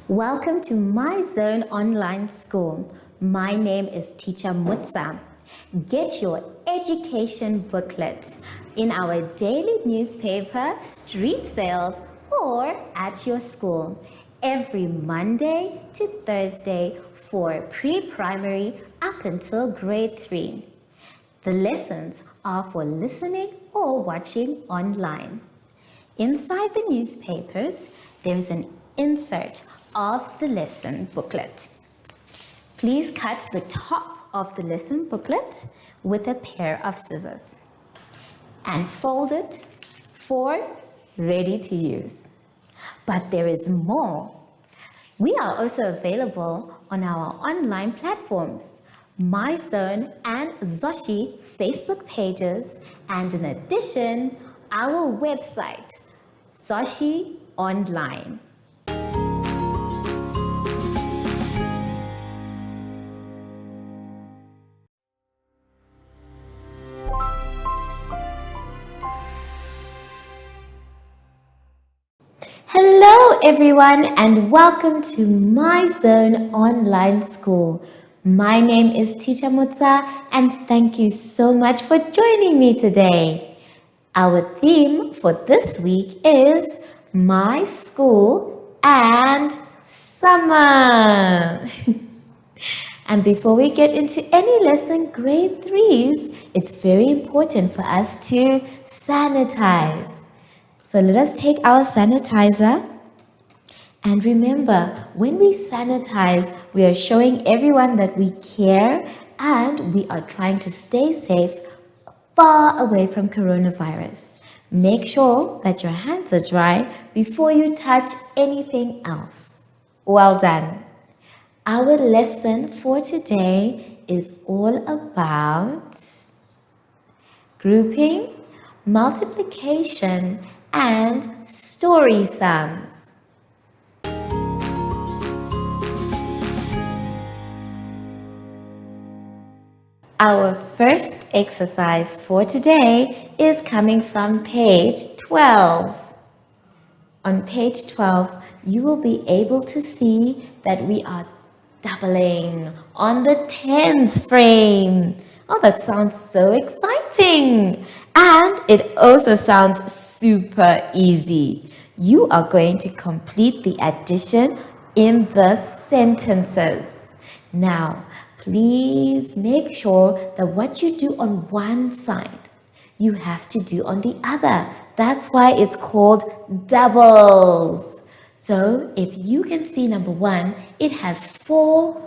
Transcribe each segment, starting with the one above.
Welcome to My Zone Online School. My name is Teacher Mutsa. Get your education booklet in our daily newspaper, street sales, or at your school every Monday to Thursday for pre-primary up until grade 3. The lessons are for listening or watching online. Inside the newspapers, there is an insert of the lesson booklet. Please cut the top of the lesson booklet with a pair of scissors and fold it for ready to use. But there is more. We are also available on our online platforms, MyZone and Zoshi Facebook pages, and in addition, our website, Zoshi Online. Hello everyone and welcome to My Zone Online School. My name is Teacher Mutsa and thank you so much for joining me today. Our theme for this week is My School and Summer. And before we get into any lesson, grade 3s, it's very important for us to sanitize. So let us take our sanitizer. And remember, when we sanitize, we are showing everyone that we care and we are trying to stay safe far away from coronavirus. Make sure that your hands are dry before you touch anything else. Well done. Our lesson for today is all about grouping, multiplication, and story sums. Our first exercise for today is coming from page 12. On page 12, you will be able to see that we are doubling on the tens frame. Oh, that sounds so exciting. And it also sounds super easy. You are going to complete the addition in the sentences. Now, please make sure that what you do on one side, you have to do on the other. That's why it's called doubles. So if you can see number 1, it has 4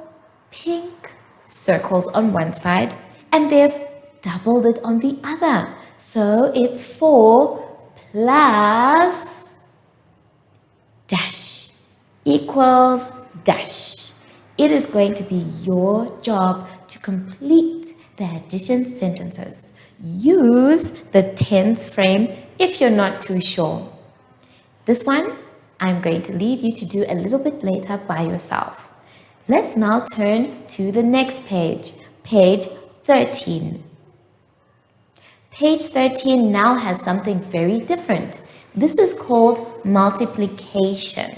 pink circles on one side and they've doubled it on the other. So it's 4 plus dash equals dash. It is going to be your job to complete the addition sentences. Use the tens frame if you're not too sure. This one, I'm going to leave you to do a little bit later by yourself. Let's now turn to the next page, page 13. Page 13 now has something very different. This is called multiplication.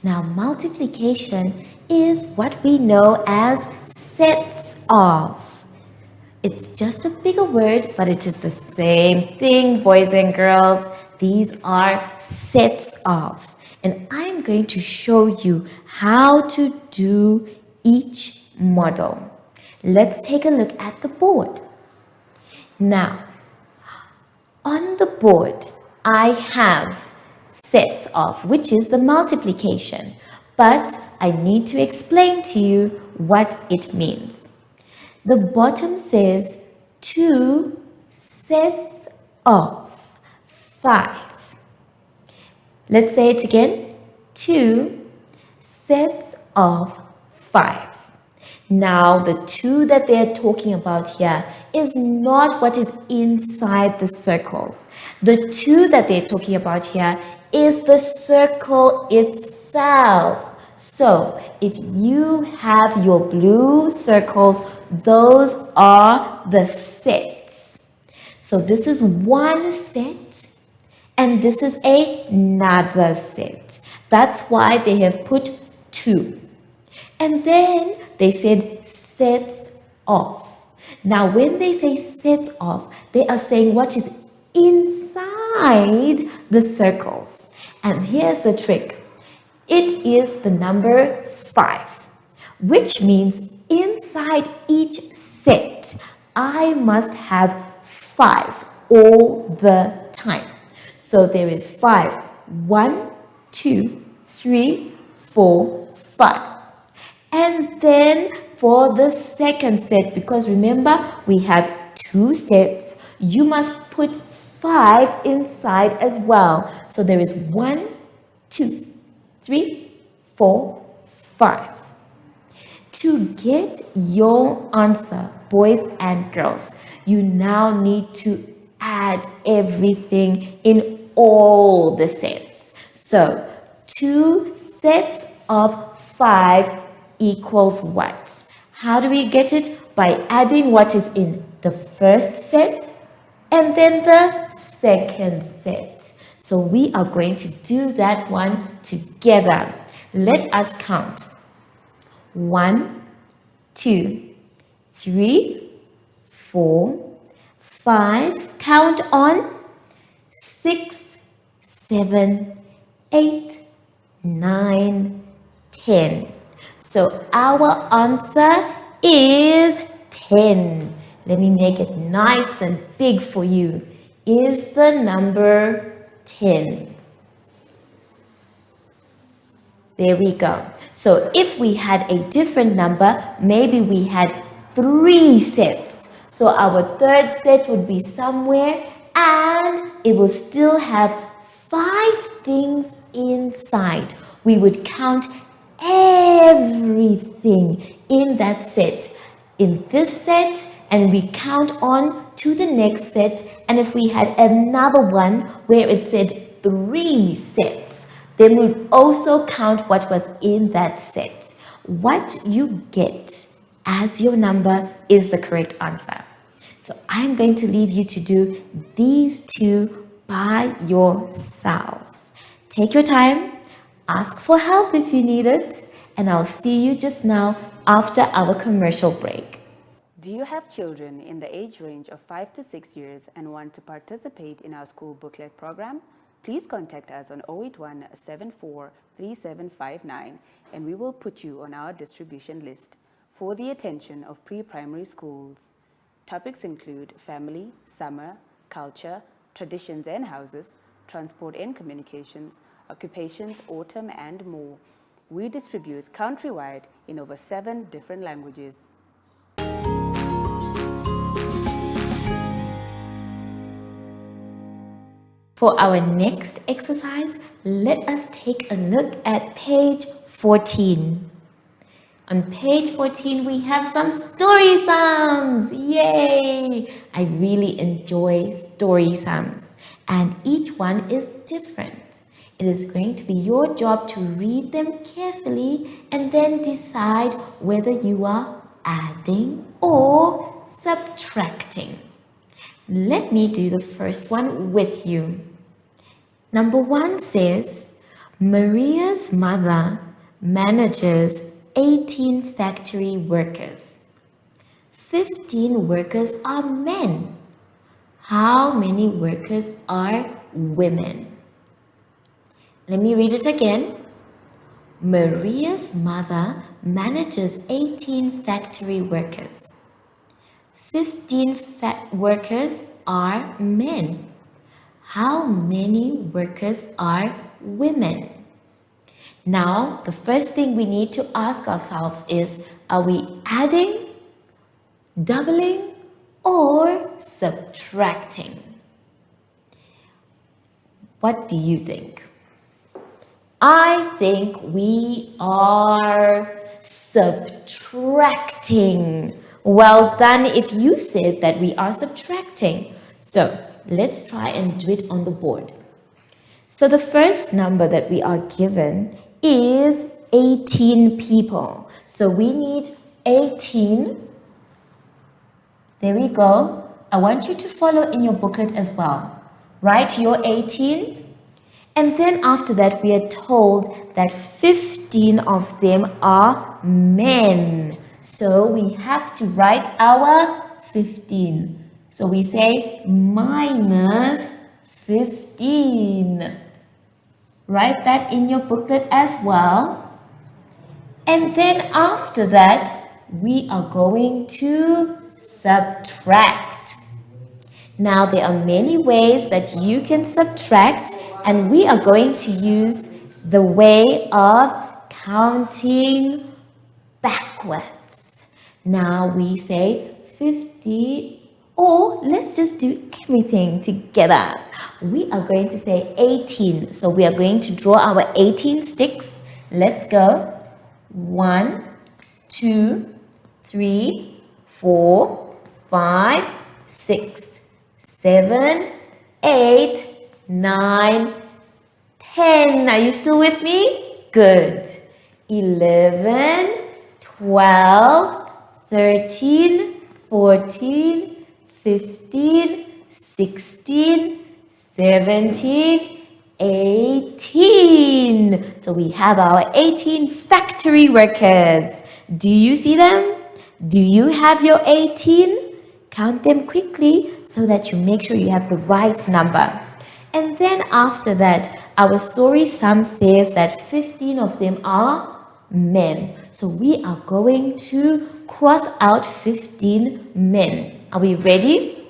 Now, multiplication is what we know as sets of. It's just a bigger word, but it is the same thing, boys and girls. These are sets of. And I'm going to show you how to do each model. Let's take a look at the board. Now, on the board, I have sets of, which is the multiplication. But I need to explain to you what it means. The bottom says 2 sets of 5. Let's say it again. 2 sets of 5. Now, the 2 that they're talking about here is not what is inside the circles. The 2 that they're talking about here is the circle itself. So, if you have your blue circles, those are the sets. So, this is one set. And this is another set. That's why they have put 2. And then they said sets of. Now, when they say sets of, they are saying what is inside the circles. And here's the trick. It is the number 5, which means inside each set, I must have 5 all the time. So there is 5. 1, 2, 3, 4, 5. And then for the second set, because remember we have 2 sets, you must put 5 inside as well. So there is 1, 2, 3, 4, 5. To get your answer, boys and girls, you now need to add everything in all the sets. So 2 sets of 5 equals what? How do we get it? By adding what is in the first set and then the second set. So we are going to do that one together. Let us count. 1, 2, 3, 4, 5. Count on. 6, 7, 8, 9, 10. So our answer is 10. Let me make it nice and big for you. Is the number 10. There we go. So if we had a different number, maybe we had 3 sets. So our third set would be somewhere and it will still have 5 things inside. We would count everything in that set, in this set, and we count on to the next set. And if we had another one where it said 3 sets, then we'd also count what was in that set. What you get as your number is the correct answer. So I'm going to leave you to do these 2 by yourselves. Take your time. Ask for help if you need it, and I'll see you just now after our commercial break. Do you have children in the age range of 5 to 6 years and want to participate in our school booklet program? Please contact us on 081 74 3759 and we will put you on our distribution list for the attention of pre-primary schools. Topics include family, summer, culture, traditions and houses, transport and communications, occupations, autumn, and more. We distribute countrywide in over 7 different languages. For our next exercise, let us take a look at page 14. On page 14, we have some story sums. Yay! I really enjoy story sums, and each one is different. It is going to be your job to read them carefully and then decide whether you are adding or subtracting. Let me do the first one with you. Number 1 says, Maria's mother manages 18 factory workers. 15 workers are men. How many workers are women? Let me read it again. Maria's mother manages 18 factory workers. 15 workers are men. How many workers are women? Now, the first thing we need to ask ourselves is, are we adding, doubling, or subtracting? What do you think? I think we are subtracting. Well done if you said that we are subtracting. So let's try and do it on the board. So the first number that we are given is 18 people. So we need 18. There we go. I want you to follow in your booklet as well. Write your 18 And then after that, we are told that 15 of them are men. So we have to write our 15. So we say minus 15. Write that in your booklet as well. And then after that, we are going to subtract. Now, there are many ways that you can subtract, and we are going to use the way of counting backwards. Now, we say 50, or let's just do everything together. We are going to say 18. So, we are going to draw our 18 sticks. Let's go. 1, 2, 3, 4, 5, 6, 7, 8, 9, 10. Are you still with me? Good. 11, 12, 13, 14, 15, 16, 17, 18. So we have our 18 factory workers. Do you see them? Do you have your 18? Count them quickly so that you make sure you have the right number. And then after that, our story sum says that 15 of them are men. So we are going to cross out 15 men. Are we ready?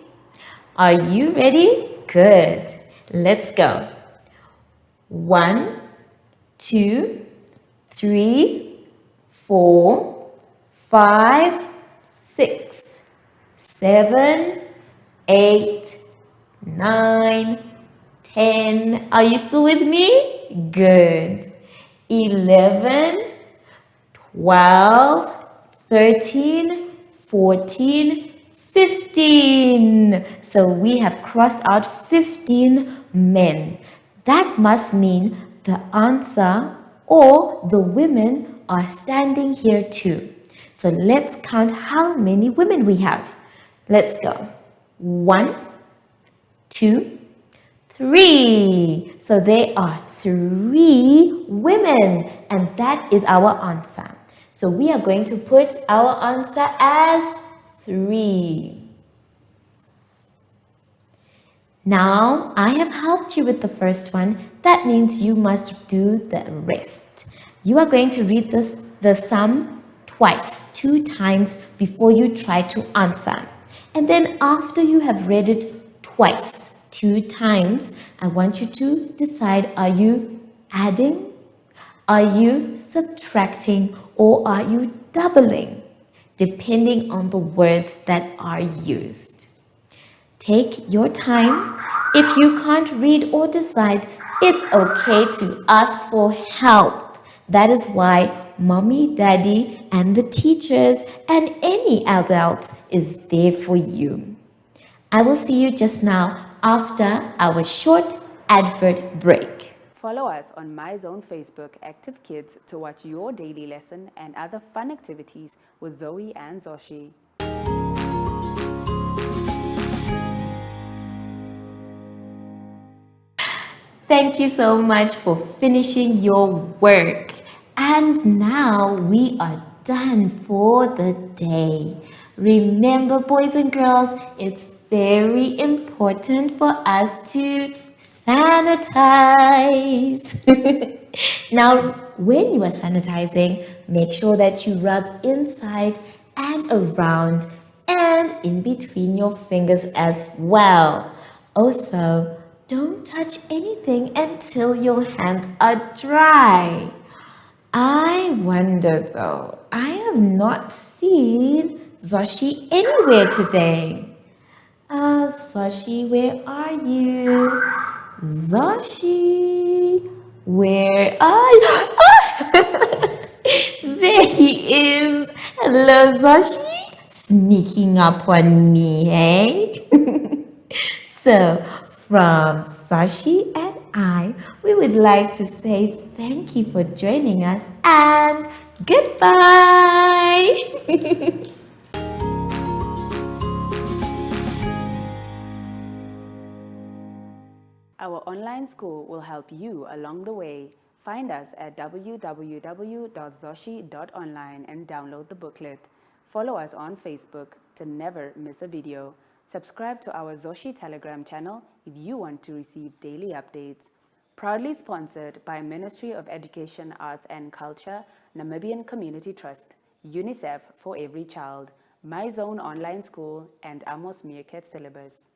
Are you ready? Good. Let's go. 1, 2, 3, 4, 5, 6, 7, 8, 9, 10. Are you still with me? Good. 11, 12, 13, 14, 15. So we have crossed out 15 men. That must mean the answer or the women are standing here too. So let's count how many women we have. Let's go. 1, 2, 3. So there are 3 women, and that is our answer. So we are going to put our answer as 3. Now, I have helped you with the first one. That means you must do the rest. You are going to read the sum twice, 2 times before you try to answer. And then after you have read it twice, 2 times, I want you to decide, are you adding, are you subtracting, or are you doubling, depending on the words that are used. Take your time. If you can't read or decide, it's okay to ask for help. That is why mommy, daddy, and the teachers and any adult is there for you. I will see you just now after our short advert break. Follow us on MyZone Facebook Active Kids to watch your daily lesson and other fun activities with Zoe and Zoshi. Thank you so much for finishing your work. And now we are done for the day. Remember, boys and girls, it's very important for us to sanitize. Now, when you are sanitizing, make sure that you rub inside and around and in between your fingers as well. Also, don't touch anything until your hands are dry. I wonder though, I have not seen Zoshi anywhere today. Zoshi, where are you? Zoshi, where are you? There he is. Hello, Zoshi. Sneaking up on me, hey? So, from Zoshi and I, we would like to say thank you for joining us and goodbye. Our online school will help you along the way. Find us at www.zoshi.online and download the booklet. Follow us on Facebook to never miss a video. Subscribe to our Zoshi Telegram channel if you want to receive daily updates. Proudly sponsored by Ministry of Education, Arts and Culture, Namibian Community Trust, UNICEF for Every Child, My Zone Online School, and Amos Meerkat Syllabus.